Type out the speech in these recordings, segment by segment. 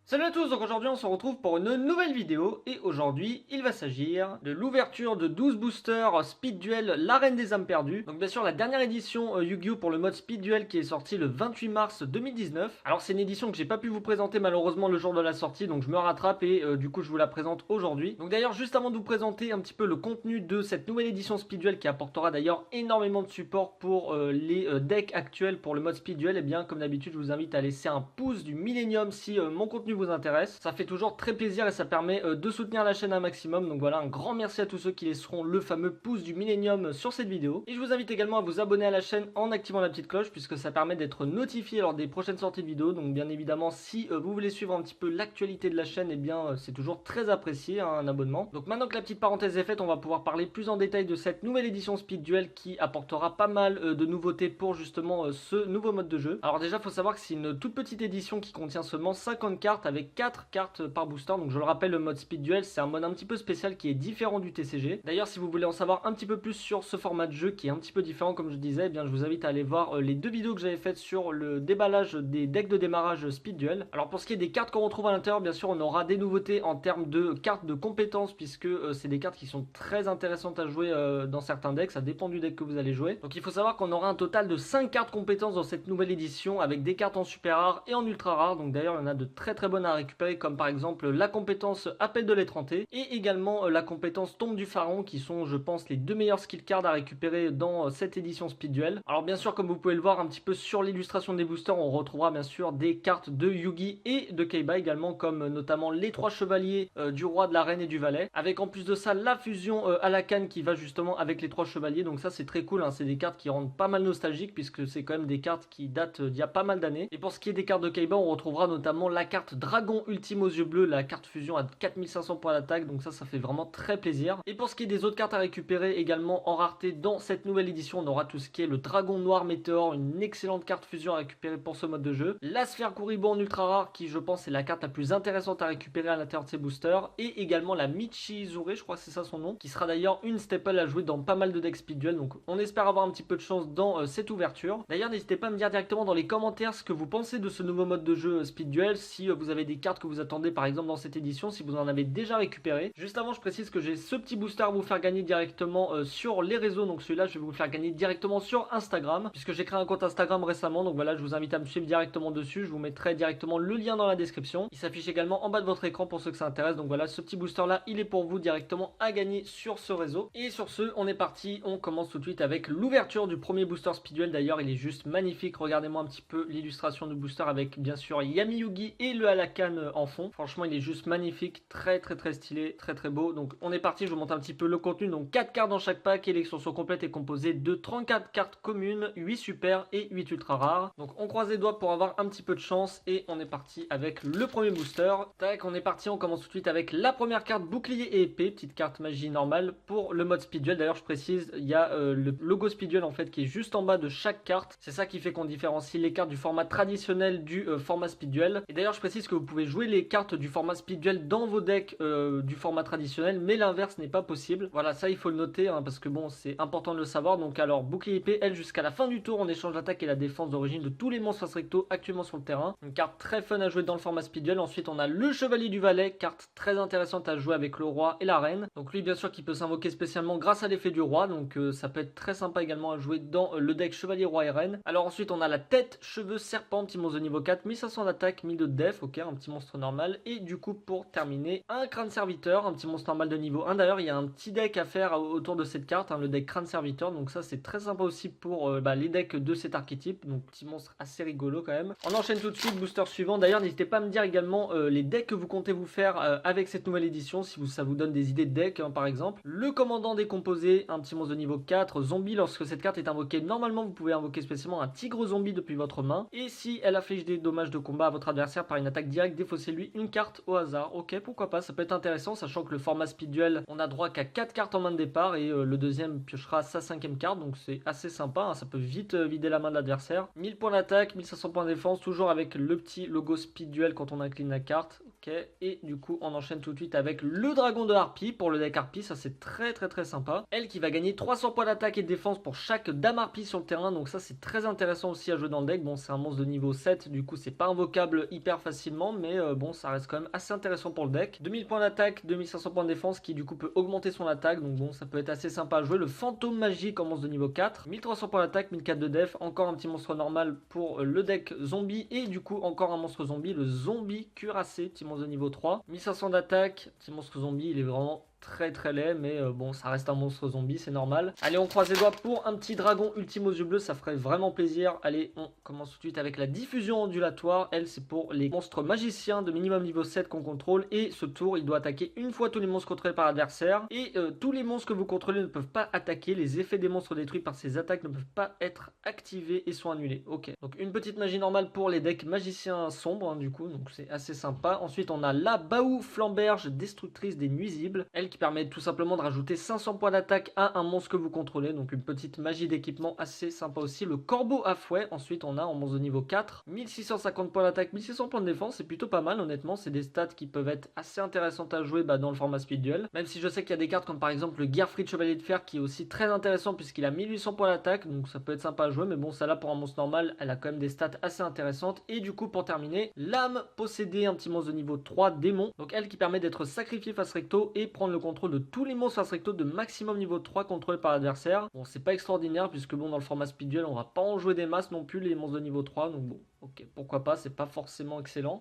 Salut à tous, donc aujourd'hui on se retrouve pour une nouvelle vidéo et aujourd'hui il va s'agir de l'ouverture de 12 boosters Speed Duel l'arène des âmes perdues. Donc bien sûr la dernière édition Yu-Gi-Oh pour le mode Speed Duel qui est sorti le 28 mars 2019. Alors c'est une édition que j'ai pas pu vous présenter malheureusement le jour de la sortie, donc je me rattrape et du coup je vous la présente aujourd'hui. Donc d'ailleurs juste avant de vous présenter un petit peu le contenu de cette nouvelle édition Speed Duel qui apportera d'ailleurs énormément de support pour les decks actuels pour le mode Speed Duel, et bien comme d'habitude je vous invite à laisser un pouce du Millennium si mon contenu vous intéresse. Ça fait toujours très plaisir et ça permet de soutenir la chaîne un maximum. Donc voilà, un grand merci à tous ceux qui laisseront le fameux pouce du Millennium sur cette vidéo. Et je vous invite également à vous abonner à la chaîne en activant la petite cloche puisque ça permet d'être notifié lors des prochaines sorties de vidéos. Donc bien évidemment, si vous voulez suivre un petit peu l'actualité de la chaîne, et bien c'est toujours très apprécié hein, un abonnement. Donc maintenant que la petite parenthèse est faite, on va pouvoir parler plus en détail de cette nouvelle édition Speed Duel qui apportera pas mal de nouveautés pour justement ce nouveau mode de jeu. Alors déjà, il faut savoir que c'est une toute petite édition qui contient seulement 50 cartes avec 4 cartes par booster. Donc je le rappelle, le mode Speed Duel c'est un mode un petit peu spécial qui est différent du TCG. D'ailleurs si vous voulez en savoir un petit peu plus sur ce format de jeu qui est un petit peu différent comme je disais, eh bien je vous invite à aller voir les deux vidéos que j'avais faites sur le déballage des decks de démarrage Speed Duel. Alors pour ce qui est des cartes qu'on retrouve à l'intérieur, bien sûr on aura des nouveautés en termes de cartes de compétences puisque c'est des cartes qui sont très intéressantes à jouer dans certains decks, ça dépend du deck que vous allez jouer. Donc il faut savoir qu'on aura un total de 5 cartes compétences dans cette nouvelle édition avec des cartes en super rare et en ultra rare. Donc d'ailleurs il y en a de très très bonnes à récupérer comme par exemple la compétence appel de l'étranté et également la compétence tombe du pharaon qui sont je pense les deux meilleurs skill cards à récupérer dans cette édition Speed Duel. Alors bien sûr comme vous pouvez le voir un petit peu sur l'illustration des boosters, on retrouvera bien sûr des cartes de Yugi et de Kaiba également comme notamment les trois chevaliers du roi, de la reine et du valet, avec en plus de ça la fusion à la canne qui va justement avec les trois chevaliers. Donc ça c'est très cool hein. C'est des cartes qui rendent pas mal nostalgiques puisque c'est quand même des cartes qui datent d'il y a pas mal d'années. Et pour ce qui est des cartes de Kaiba, on retrouvera notamment la carte dragon ultime aux yeux bleus, la carte fusion à 4500 points d'attaque, donc ça fait vraiment très plaisir. Et pour ce qui est des autres cartes à récupérer également en rareté dans cette nouvelle édition, on aura tout ce qui est le dragon noir météore, une excellente carte fusion à récupérer pour ce mode de jeu, la sphère Kuribo en ultra rare qui je pense est la carte la plus intéressante à récupérer à l'intérieur de ces boosters, et également la Michizure, je crois que c'est ça son nom, qui sera d'ailleurs une staple à jouer dans pas mal de decks Speed Duel, donc on espère avoir un petit peu de chance dans cette ouverture. D'ailleurs n'hésitez pas à me dire directement dans les commentaires ce que vous pensez de ce nouveau mode de jeu Speed Duel, si vous avez des cartes que vous attendez par exemple dans cette édition, si vous en avez déjà récupéré. Juste avant je précise que j'ai ce petit booster à vous faire gagner directement sur les réseaux, donc celui-là je vais vous le faire gagner directement sur Instagram puisque j'ai créé un compte Instagram récemment, donc voilà je vous invite à me suivre directement dessus, je vous mettrai directement le lien dans la description. Il s'affiche également en bas de votre écran pour ceux que ça intéresse, donc voilà ce petit booster là il est pour vous directement à gagner sur ce réseau. Et sur ce on est parti, on commence tout de suite avec l'ouverture du premier booster Speed Duel. D'ailleurs il est juste magnifique, regardez-moi un petit peu l'illustration du booster avec bien sûr Yami Yugi et le Halakan en fond. Franchement il est juste magnifique, très stylé, très beau. Donc on est parti, je vous montre un petit peu le contenu. Donc 4 cartes dans chaque pack et l'extension complète est composée de 34 cartes communes, 8 super et 8 ultra rares. Donc on croise les doigts pour avoir un petit peu de chance et on est parti avec le premier booster. Tac, on est parti, on commence tout de suite avec la première carte bouclier et épée, petite carte magie normale pour le mode Speed Duel. D'ailleurs je précise, il y a le logo Speed Duel en fait qui est juste en bas de chaque carte. C'est ça qui fait qu'on différencie les cartes du format traditionnel du format Speed Duel. Et d'ailleurs je précise que vous pouvez jouer les cartes du format Speed Duel dans vos decks du format traditionnel, mais l'inverse n'est pas possible. Voilà, ça il faut le noter hein, parce que bon c'est important de le savoir. Donc alors bouclier épée, elle jusqu'à la fin du tour on échange l'attaque et la défense d'origine de tous les monstres face recto actuellement sur le terrain. Une carte très fun à jouer dans le format Speed Duel. Ensuite on a le chevalier du valet, carte très intéressante à jouer avec le roi et la reine. Donc lui bien sûr qui peut s'invoquer spécialement grâce à l'effet du roi, donc ça peut être très sympa également à jouer dans le deck chevalier roi et reine. Alors ensuite on a la tête cheveux serpent, petit monstre de niveau 4, 1500 d'attaque, 1000 de def, ok, un petit monstre normal. Et du coup pour terminer un crâne serviteur, un petit monstre normal de niveau 1. D'ailleurs il y a un petit deck à faire autour de cette carte hein, le deck crâne serviteur, donc ça c'est très sympa aussi pour les decks de cet archétype. Donc petit monstre assez rigolo quand même. On enchaîne tout de suite, booster suivant. D'ailleurs n'hésitez pas à me dire également les decks que vous comptez vous faire avec cette nouvelle édition, si ça vous donne des idées de deck hein, par exemple. Le commandant décomposé, un petit monstre de niveau 4, zombie. Lorsque cette carte est invoquée, normalement vous pouvez invoquer spécialement un tigre zombie depuis votre main, et si elle inflige des dommages de combat à votre adversaire par une attaque directe, défaussez-lui une carte au hasard. Ok, pourquoi pas, ça peut être intéressant, sachant que le format Speed Duel on a droit qu'à 4 cartes en main de départ et le deuxième piochera sa 5ème carte, donc c'est assez sympa hein, ça peut vite vider la main de l'adversaire. 1000 points d'attaque, 1500 points de défense, toujours avec le petit logo Speed Duel quand on incline la carte. Ok, et du coup on enchaîne tout de suite avec le dragon de Harpie pour le deck Harpie, ça c'est très sympa. Elle qui va gagner 300 points d'attaque et de défense pour chaque dame Harpie sur le terrain, donc ça c'est très intéressant aussi à jouer dans le deck. Bon, c'est un monstre de niveau 7, du coup c'est pas invocable hyper facilement, mais bon, ça reste quand même assez intéressant pour le deck. 2000 points d'attaque, 2500 points de défense qui du coup peut augmenter son attaque, donc bon, ça peut être assez sympa à jouer. Le fantôme magique en monstre de niveau 4, 1300 points d'attaque, 1004 de def, encore un petit monstre normal pour le deck zombie, et du coup encore un monstre zombie, le zombie cuirassé, petit monstre de niveau 3, 1500 d'attaque, petit monstre zombie, il est vraiment très laid, mais bon, ça reste un monstre zombie, c'est normal. Allez, on croise les doigts pour un petit dragon ultime aux yeux bleus, ça ferait vraiment plaisir. Allez, on commence tout de suite avec la diffusion ondulatoire. Elle, c'est pour les monstres magiciens de minimum niveau 7 qu'on contrôle, et ce tour il doit attaquer une fois tous les monstres contrôlés par l'adversaire, et tous les monstres que vous contrôlez ne peuvent pas attaquer. Les effets des monstres détruits par ces attaques ne peuvent pas être activés et sont annulés. Ok, donc une petite magie normale pour les decks magiciens sombres, hein, du coup, donc c'est assez sympa. Ensuite on a la Baou Flamberge, destructrice des nuisibles, elle qui permet tout simplement de rajouter 500 points d'attaque à un monstre que vous contrôlez, donc une petite magie d'équipement assez sympa aussi. Le corbeau à fouet, ensuite on a en monstre de niveau 4, 1650 points d'attaque, 1600 points de défense, c'est plutôt pas mal honnêtement, c'est des stats qui peuvent être assez intéressantes à jouer dans le format speed duel, même si je sais qu'il y a des cartes comme par exemple le Gearfried Chevalier de Fer qui est aussi très intéressant puisqu'il a 1800 points d'attaque, donc ça peut être sympa à jouer, mais bon, ça là pour un monstre normal, elle a quand même des stats assez intéressantes. Et du coup pour terminer, l'âme possédée, un petit monstre de niveau 3 démon, donc elle qui permet d'être sacrifiée face recto et prendre le contrôle de tous les monstres face recto de maximum niveau 3 contrôlés par l'adversaire. Bon, c'est pas extraordinaire puisque bon, dans le format speed duel on va pas en jouer des masses non plus les monstres de niveau 3, donc bon, ok, pourquoi pas, c'est pas forcément excellent.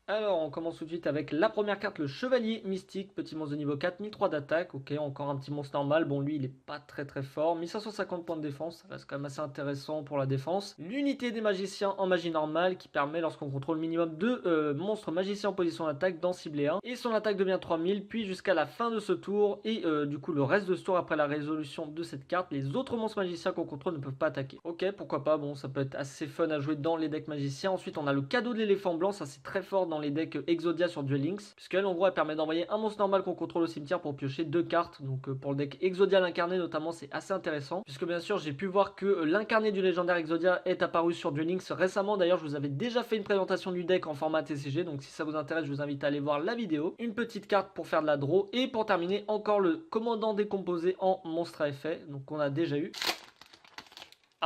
Alors, on commence tout de suite avec la première carte, le Chevalier Mystique, petit monstre de niveau 4, 1003 d'attaque, ok, encore un petit monstre normal, bon lui il est pas très fort, 1550 points de défense, ça reste quand même assez intéressant pour la défense. L'unité des magiciens en magie normale qui permet lorsqu'on contrôle minimum 2 monstres magiciens en position d'attaque d'en cibler un, et son attaque devient 3000, puis jusqu'à la fin de ce tour, et du coup le reste de ce tour après la résolution de cette carte, les autres monstres magiciens qu'on contrôle ne peuvent pas attaquer. Ok, pourquoi pas, bon ça peut être assez fun à jouer dans les decks magiciens. Ensuite on a le cadeau de l'éléphant blanc, ça c'est très fort dans les decks Exodia sur Duel Links, puisqu'elle en gros elle permet d'envoyer un monstre normal qu'on contrôle au cimetière pour piocher 2 cartes, donc pour le deck Exodia l'incarné notamment c'est assez intéressant, puisque bien sûr j'ai pu voir que l'incarné du légendaire Exodia est apparu sur Duel Links récemment. D'ailleurs je vous avais déjà fait une présentation du deck en format TCG, donc si ça vous intéresse je vous invite à aller voir la vidéo. Une petite carte pour faire de la draw, et pour terminer encore le commandant décomposé en monstre à effet, donc on a déjà eu.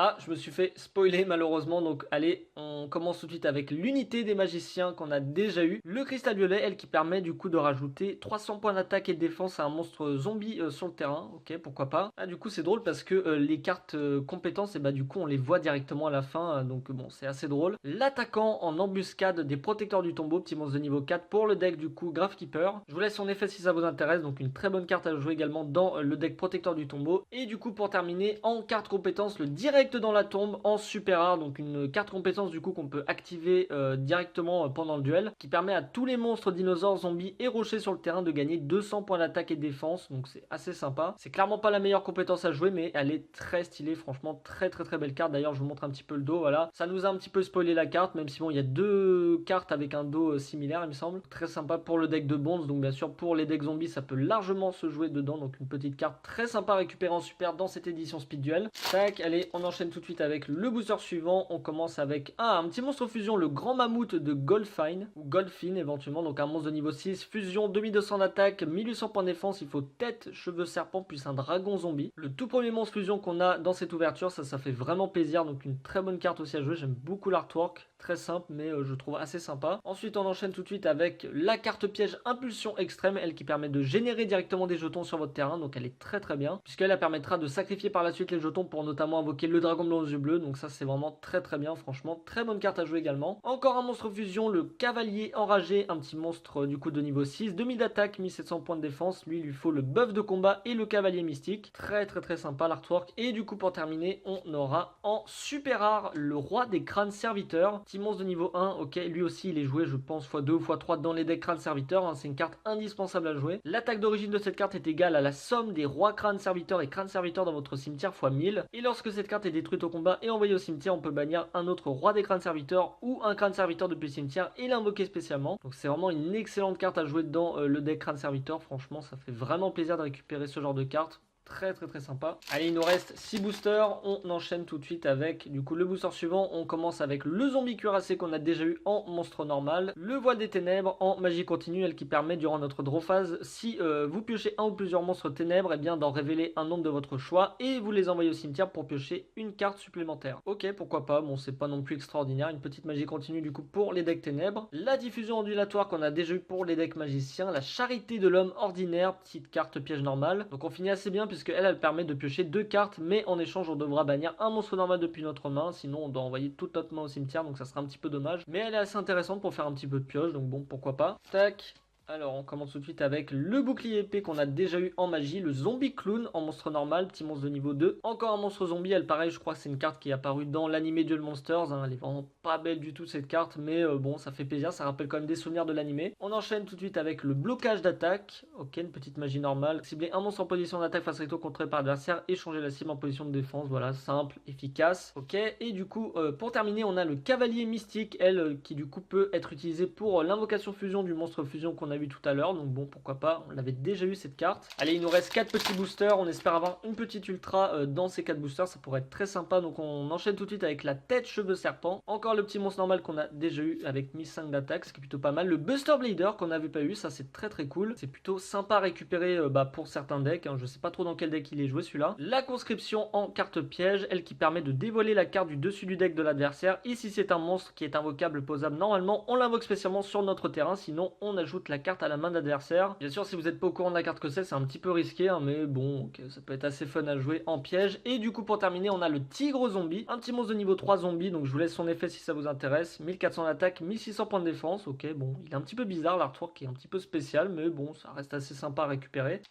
Ah, je me suis fait spoiler malheureusement, donc allez, on commence tout de suite avec l'unité des magiciens qu'on a déjà eu. Le cristal violet, elle qui permet du coup de rajouter 300 points d'attaque et de défense à un monstre zombie sur le terrain, ok, pourquoi pas. Ah, du coup c'est drôle parce que les cartes compétences, et bah du coup on les voit directement à la fin, donc bon c'est assez drôle. L'attaquant en embuscade des protecteurs du tombeau, petit monstre de niveau 4 pour le deck du coup Gravekeeper. Je vous laisse son effet si ça vous intéresse, donc une très bonne carte à jouer également dans le deck protecteur du tombeau. Et du coup pour terminer, en carte compétence, le direct dans la tombe en super rare, donc une carte compétence du coup qu'on peut activer directement pendant le duel, qui permet à tous les monstres dinosaures, zombies et rochers sur le terrain de gagner 200 points d'attaque et de défense, donc c'est assez sympa. C'est clairement pas la meilleure compétence à jouer, mais elle est très stylée, franchement très belle carte. D'ailleurs je vous montre un petit peu le dos, voilà, ça nous a un petit peu spoilé la carte, même si bon il y a 2 cartes avec un dos similaire il me semble. Très sympa pour le deck de Bonds, donc bien sûr pour les decks zombies ça peut largement se jouer dedans, donc une petite carte très sympa à récupérer en super dans cette édition speed duel. Tac, allez on enchaîne tout de suite avec le booster suivant. On commence avec un petit monstre fusion, le grand mammouth de Goldfine, ou Goldfin éventuellement, donc un monstre de niveau 6, fusion 2200 d'attaque, 1800 points de défense, il faut tête, cheveux serpent, plus un dragon zombie. Le tout premier monstre fusion qu'on a dans cette ouverture, ça fait vraiment plaisir, donc une très bonne carte aussi à jouer, j'aime beaucoup l'artwork. Très simple mais je trouve assez sympa. Ensuite on enchaîne tout de suite avec la carte piège impulsion extrême, elle qui permet de générer directement des jetons sur votre terrain, donc elle est très bien, puisqu'elle permettra de sacrifier par la suite les jetons pour notamment invoquer le dragon blanc aux yeux bleus, donc ça c'est vraiment très bien, franchement très bonne carte à jouer également. Encore un monstre fusion, le cavalier enragé, un petit monstre du coup de niveau 6, 2000 d'attaque, 1700 points de défense, lui il lui faut le buff de combat et le cavalier mystique, très sympa l'artwork. Et du coup pour terminer on aura en super rare le roi des crânes serviteurs, petit monstre de niveau 1, ok, lui aussi il est joué je pense x2 ou x3 dans les decks crânes serviteurs, hein, c'est une carte indispensable à jouer. L'attaque d'origine de cette carte est égale à la somme des rois crânes serviteurs et crânes serviteurs dans votre cimetière x 1000, et lorsque cette carte est détruite au combat et envoyée au cimetière, on peut bannir un autre roi des crânes serviteurs ou un crâne serviteur depuis le cimetière et l'invoquer spécialement. Donc c'est vraiment une excellente carte à jouer dans le deck crâne serviteur, franchement ça fait vraiment plaisir de récupérer ce genre de carte. très sympa. Allez, il nous reste 6 boosters, on enchaîne tout de suite avec du coup le booster suivant. On commence avec le zombie cuirassé qu'on a déjà eu en monstre normal, le voile des ténèbres en magie continue, elle qui permet durant notre draw phase, si vous piochez un ou plusieurs monstres ténèbres, et bien d'en révéler un nombre de votre choix et vous les envoyez au cimetière pour piocher une carte supplémentaire. Ok, pourquoi pas, bon c'est pas non plus extraordinaire, une petite magie continue du coup pour les decks ténèbres, la diffusion ondulatoire qu'on a déjà eu pour les decks magiciens, la charité de l'homme ordinaire, petite carte piège normale. Donc on finit assez bien puisque elle permet de piocher 2 cartes, mais en échange on devra bannir un monstre normal depuis notre main, sinon on doit envoyer toute notre main au cimetière, donc ça sera un petit peu dommage. Mais elle est assez intéressante pour faire un petit peu de pioche, donc bon pourquoi pas. Tac. Alors on commence tout de suite avec le bouclier épée qu'on a déjà eu en magie, le zombie clown en monstre normal, petit monstre de niveau 2. Encore un monstre zombie, elle pareil, je crois que c'est une carte qui est apparue dans l'animé Duel Monsters, hein. Elle est vraiment pas belle du tout cette carte, mais bon ça fait plaisir, ça rappelle quand même des souvenirs de l'animé. On enchaîne tout de suite avec le blocage d'attaque, ok, une petite magie normale. Cibler un monstre en position d'attaque face recto contré par l'adversaire et changer la cible en position de défense, voilà, simple, efficace, ok. Et du coup, pour terminer, on a le cavalier mystique, elle, qui du coup peut être utilisée pour l'invocation fusion du monstre fusion qu'on a vu tout à l'heure, donc bon pourquoi pas, on l'avait déjà eu cette carte. Allez, il nous reste 4 petits boosters, on espère avoir une petite ultra dans ces 4 boosters, ça pourrait être très sympa. Donc on enchaîne tout de suite avec la tête cheveux serpent, encore le petit monstre normal qu'on a déjà eu avec 1005 d'attaque, ce qui est plutôt pas mal. Le Buster Blader qu'on n'avait pas eu, ça c'est très cool, c'est plutôt sympa à récupérer pour certains decks, hein. Je sais pas trop dans quel deck il est joué celui-là. La conscription en carte piège, elle qui permet de dévoiler la carte du dessus du deck de l'adversaire, et si c'est un monstre qui est invocable posable normalement, on l'invoque spécialement sur notre terrain, sinon on ajoute la carte à la main d'adversaire. Bien sûr, si vous n'êtes pas au courant de la carte que c'est un petit peu risqué, hein, mais bon, okay, ça peut être assez fun à jouer en piège. Et du coup, pour terminer, on a le tigre zombie, un petit monstre de niveau 3 zombie, donc je vous laisse son effet si ça vous intéresse. 1400 d'attaque, 1600 points de défense, ok, bon, il est un petit peu bizarre, l'artwork qui est un petit peu spécial, mais bon, ça reste assez sympa à récupérer.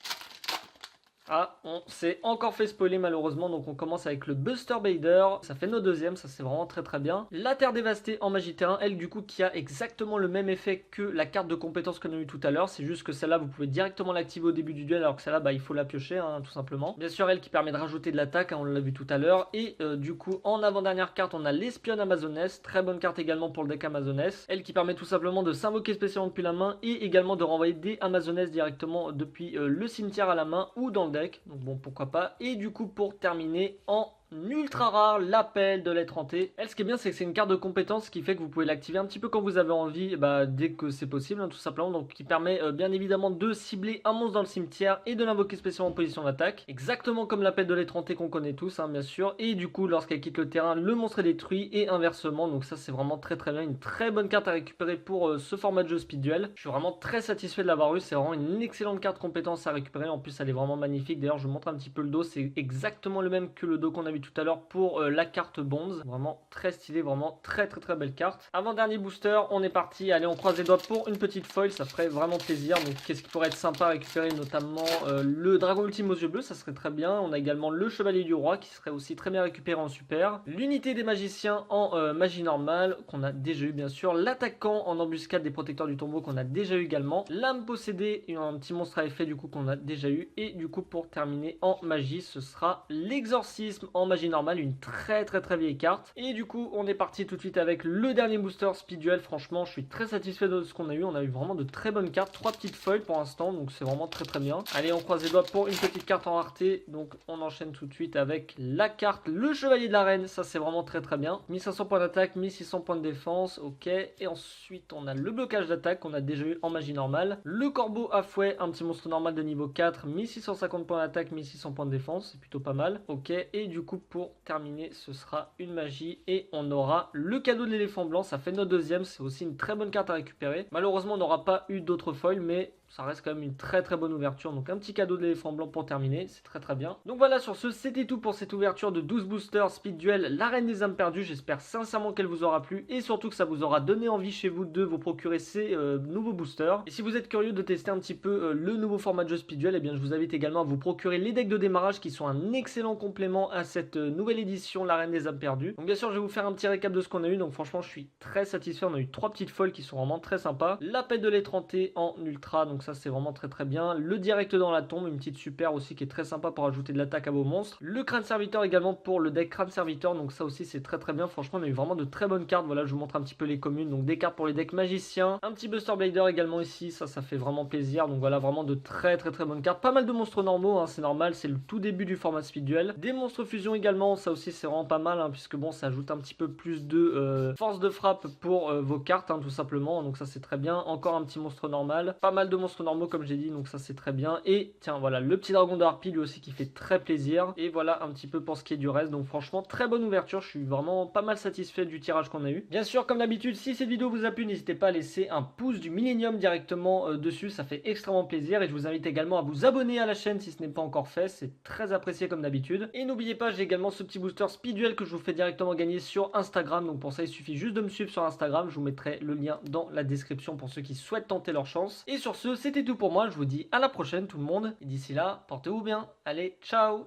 Ah, on s'est encore fait spoiler malheureusement, donc on commence avec le Buster Bader, ça fait nos deuxièmes, ça c'est vraiment très bien. La Terre Dévastée en magie terrain, elle du coup qui a exactement le même effet que la carte de compétence qu'on a eu tout à l'heure, c'est juste que celle-là vous pouvez directement l'activer au début du duel, alors que celle-là bah, il faut la piocher hein, tout simplement. Bien sûr elle qui permet de rajouter de l'attaque, hein, on l'a vu tout à l'heure, et du coup en avant-dernière carte on a l'Espionne Amazoness, très bonne carte également pour le deck Amazoness, elle qui permet tout simplement de s'invoquer spécialement depuis la main et également de renvoyer des Amazoness directement depuis le cimetière à la main ou dans le deck. Donc bon pourquoi pas. Et du coup pour terminer en ultra rare, l'appel de l'être hanté. Elle, ce qui est bien, c'est que c'est une carte de compétence qui fait que vous pouvez l'activer un petit peu quand vous avez envie, bah, dès que c'est possible, hein, tout simplement. Donc, qui permet bien évidemment de cibler un monstre dans le cimetière et de l'invoquer spécialement en position d'attaque. Exactement comme l'appel de l'être hanté qu'on connaît tous, hein, bien sûr. Et du coup, lorsqu'elle quitte le terrain, le monstre est détruit et inversement. Donc, ça, c'est vraiment très bien. Une très bonne carte à récupérer pour ce format de jeu Speed Duel. Je suis vraiment très satisfait de l'avoir eu. C'est vraiment une excellente carte compétence à récupérer. En plus, elle est vraiment magnifique. D'ailleurs, je vous montre un petit peu le dos. C'est exactement le même que le dos qu'on a vu tout à l'heure pour la carte Bonds. Vraiment très stylé, vraiment très belle carte. Avant dernier booster, on est parti. Allez, on croise les doigts pour une petite foil, ça ferait vraiment plaisir. Donc qu'est-ce qui pourrait être sympa à récupérer, notamment le dragon ultime aux yeux bleus, ça serait très bien. On a également le chevalier du roi qui serait aussi très bien récupéré en super. L'unité des magiciens en magie normale qu'on a déjà eu bien sûr. L'attaquant en embuscade des protecteurs du tombeau qu'on a déjà eu également. L'âme possédée, un petit monstre à effet du coup qu'on a déjà eu. Et du coup pour terminer en magie, ce sera l'exorcisme en magie normale, une très vieille carte. Et du coup on est parti tout de suite avec le dernier booster Speed Duel. Franchement je suis très satisfait de ce qu'on a eu. On a eu vraiment de très bonnes cartes, 3 petites foils pour l'instant, donc c'est vraiment très bien. Allez, on croise les doigts pour une petite carte en rareté. Donc on enchaîne tout de suite avec la carte le chevalier de la reine, ça c'est vraiment très bien. 1500 points d'attaque, 1600 points de défense, ok. Et ensuite on a le blocage d'attaque qu'on a déjà eu en magie normale. Le corbeau à fouet, un petit monstre normal de niveau 4, 1650 points d'attaque, 1600 points de défense, c'est plutôt pas mal, ok. Et du coup pour terminer ce sera une magie et on aura le cadeau de l'éléphant blanc, ça fait notre deuxième, c'est aussi une très bonne carte à récupérer. Malheureusement on n'aura pas eu d'autres foils, mais ça reste quand même une très bonne ouverture. Donc un petit cadeau de l'éléphant blanc pour terminer, c'est très bien. Donc voilà, sur ce c'était tout pour cette ouverture de 12 boosters Speed Duel, la reine des âmes perdues. J'espère sincèrement qu'elle vous aura plu et surtout que ça vous aura donné envie chez vous de vous procurer ces nouveaux boosters. Et si vous êtes curieux de tester un petit peu le nouveau format de jeu Speed Duel, eh bien je vous invite également à vous procurer les decks de démarrage qui sont un excellent complément à cette nouvelle édition, la reine des âmes perdues. Donc bien sûr je vais vous faire un petit récap de ce qu'on a eu. Donc franchement je suis très satisfait, on a eu 3 petites folles qui sont vraiment très sympas. L'appel de l'étranté en ultra, donc donc ça c'est vraiment très très bien. Le direct dans la tombe, une petite super aussi qui est très sympa pour ajouter de l'attaque à vos monstres. Le crâne serviteur également pour le deck crâne serviteur, donc ça aussi c'est très très bien. Franchement on a eu vraiment de très bonnes cartes. Voilà, je vous montre un petit peu les communes, donc des cartes pour les decks magiciens, un petit Buster Blader également ici, ça fait vraiment plaisir. Donc voilà, vraiment de très très très bonnes cartes. Pas mal de monstres normaux, hein, c'est normal, c'est le tout début du format Speed Duel. Des monstres fusion également, ça aussi c'est vraiment pas mal, hein, puisque bon ça ajoute un petit peu plus de force de frappe pour vos cartes, hein, tout simplement. Donc ça c'est très bien. Encore un petit monstre normal, pas mal de monstres normaux comme j'ai dit, donc ça c'est très bien. Et tiens voilà, le petit dragon de harpie lui aussi qui fait très plaisir. Et voilà un petit peu pour ce qui est du reste. Donc franchement très bonne ouverture, je suis vraiment pas mal satisfait du tirage qu'on a eu. Bien sûr comme d'habitude, si cette vidéo vous a plu, n'hésitez pas à laisser un pouce du Millennium directement dessus, ça fait extrêmement plaisir. Et je vous invite également à vous abonner à la chaîne si ce n'est pas encore fait, c'est très apprécié comme d'habitude. Et n'oubliez pas, j'ai également ce petit booster Speed Duel que je vous fais directement gagner sur Instagram. Donc pour ça il suffit juste de me suivre sur Instagram, je vous mettrai le lien dans la description pour ceux qui souhaitent tenter leur chance. Et sur ce, c'était tout pour moi, je vous dis à la prochaine tout le monde. Et d'ici là, portez-vous bien. Allez, ciao!